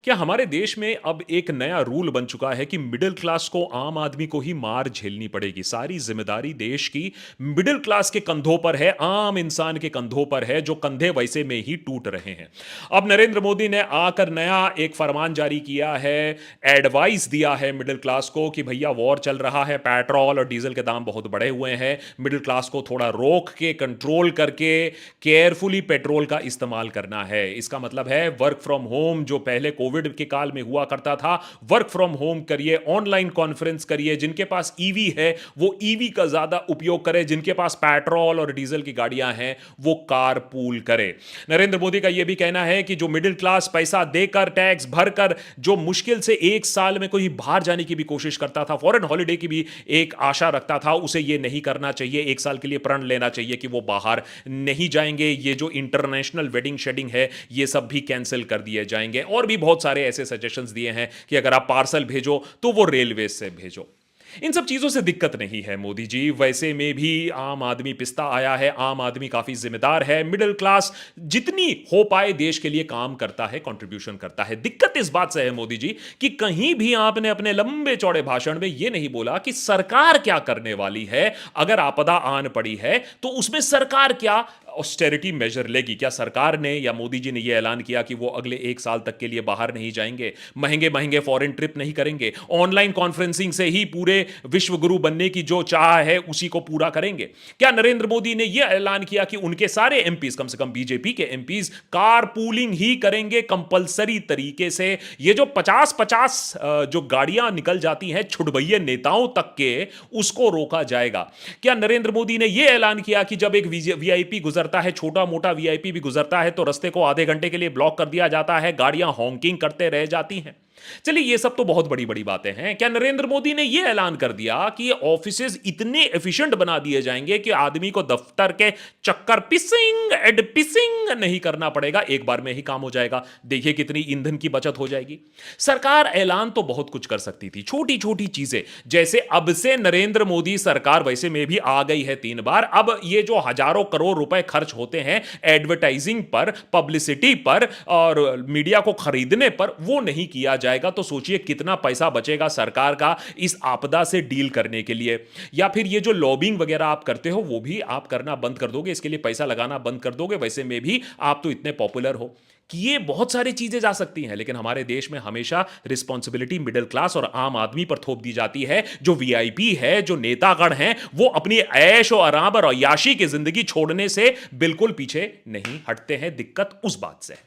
क्या हमारे देश में अब एक नया रूल बन चुका है कि मिडिल क्लास को, आम आदमी को ही मार झेलनी पड़ेगी? सारी जिम्मेदारी देश की मिडिल क्लास के कंधों पर है, आम इंसान के कंधों पर है, जो कंधे वैसे में ही टूट रहे हैं। अब नरेंद्र मोदी ने आकर नया एक फरमान जारी किया है, एडवाइस दिया है मिडिल क्लास को कि भैया वॉर चल रहा है, पेट्रोल और डीजल के दाम बहुत बढ़े हुए हैं, मिडिल क्लास को थोड़ा रोक के, कंट्रोल करके केयरफुली पेट्रोल का इस्तेमाल करना है। इसका मतलब है वर्क फ्रॉम होम, जो पहले कोविड के काल में हुआ करता था, वर्क फ्रॉम होम करिए, ऑनलाइन कॉन्फ्रेंस करिए, जिनके पास ईवी है वो ईवी का ज्यादा उपयोग करे, जिनके पास पेट्रोल और डीजल की गाड़ियां हैं वो कार पूल करे। नरेंद्र मोदी का यह भी कहना है कि जो मिडिल क्लास पैसा देकर, टैक्स भरकर, जो मुश्किल से एक साल में कोई बाहर जाने की भी कोशिश करता था, फॉरेन हॉलिडे की भी एक आशा रखता था, उसे यह नहीं करना चाहिए। एक साल के लिए प्रण लेना चाहिए कि वो बाहर नहीं जाएंगे। ये जो इंटरनेशनल वेडिंग शेडिंग है ये सब भी कैंसिल कर दिए जाएंगे। और भी बहुत सारे ऐसे सजेशंस दिए हैं कि अगर आप पार्सल भेजो तो वो रेलवे से भेजो। इन सब चीजों से दिक्कत नहीं है मोदी जी, वैसे में भी आम आदमी पिसता आया है, आम आदमी काफी जिम्मेदार है, मिडिल क्लास जितनी हो पाए देश के लिए काम करता है, कंट्रीब्यूशन करता है। दिक्कत इस बात से है मोदी जी कि कहीं भी आपने अपने लंबे चौड़े भाषण में यह नहीं बोला कि सरकार क्या करने वाली है। अगर आपदा आन पड़ी है तो उसमें सरकार क्या ऑस्टेरिटी मेजर लेगी? क्या सरकार ने या मोदी जी ने यह ऐलान किया कि वो अगले एक साल तक के लिए बाहर नहीं जाएंगे, महंगे महंगे फॉरेन ट्रिप नहीं करेंगे, ऑनलाइन कॉन्फ्रेंसिंग से ही पूरे विश्व गुरु बनने की जो चाह है उसी को पूरा करेंगे? क्या नरेंद्र मोदी ने यह ऐलान किया कि उनके सारे एमपीज, कम से कम बीजेपी के एमपीज, कार पूलिंग ही करेंगे कंपलसरी तरीके से? ये जो 50-50 जो गाड़ियां निकल जाती हैं छुड़बैये नेताओं तक के, उसको रोका जाएगा? क्या नरेंद्र मोदी ने यह ऐलान किया कि जब एक वीआईपी गुजरता है, छोटा मोटा वीआईपी भी गुजरता है, तो रास्ते को आधे घंटे के लिए ब्लॉक कर दिया जाता है, गाड़ियां हॉकिंग करते रह जाती हैं? चलिए ये सब तो बहुत बड़ी बड़ी बातें हैं। क्या नरेंद्र मोदी ने यह ऐलान कर दिया कि ऑफिसेज इतने एफिशिएंट बना दिए जाएंगे कि आदमी को दफ्तर के चक्कर पिसिंग एड पिसिंग नहीं करना पड़ेगा, एक बार में ही काम हो जाएगा? देखिए कितनी ईंधन की बचत हो जाएगी। सरकार ऐलान तो बहुत कुछ कर सकती थी, छोटी छोटी चीजें, जैसे अब से नरेंद्र मोदी सरकार वैसे में भी आ गई है 3 बार। अब ये जो हजारों करोड़ रुपए खर्च होते हैं एडवर्टाइजिंग पर, पब्लिसिटी पर और मीडिया को खरीदने पर, वो नहीं किया जाएगा। तो सोचिए कितना पैसा बचेगा सरकार का इस आपदा से डील करने के लिए। या फिर ये जो लॉबिंग वगैरह आप करते हो वो भी आप करना बंद कर दोगे, इसके लिए पैसा लगाना बंद कर दोगे, वैसे में भी आप तो इतने पॉपुलर हो कि ये बहुत सारी चीजें जा सकती हैं। लेकिन हमारे देश में हमेशा रिस्पॉन्सिबिलिटी मिडिल क्लास और आम आदमी पर थोप दी जाती है। जो वीआईपी है, जो नेतागण हैं, वो अपनी ऐश और आराम और अय्याशी की जिंदगी छोड़ने से बिल्कुल पीछे नहीं हटते हैं। दिक्कत उस बात से है।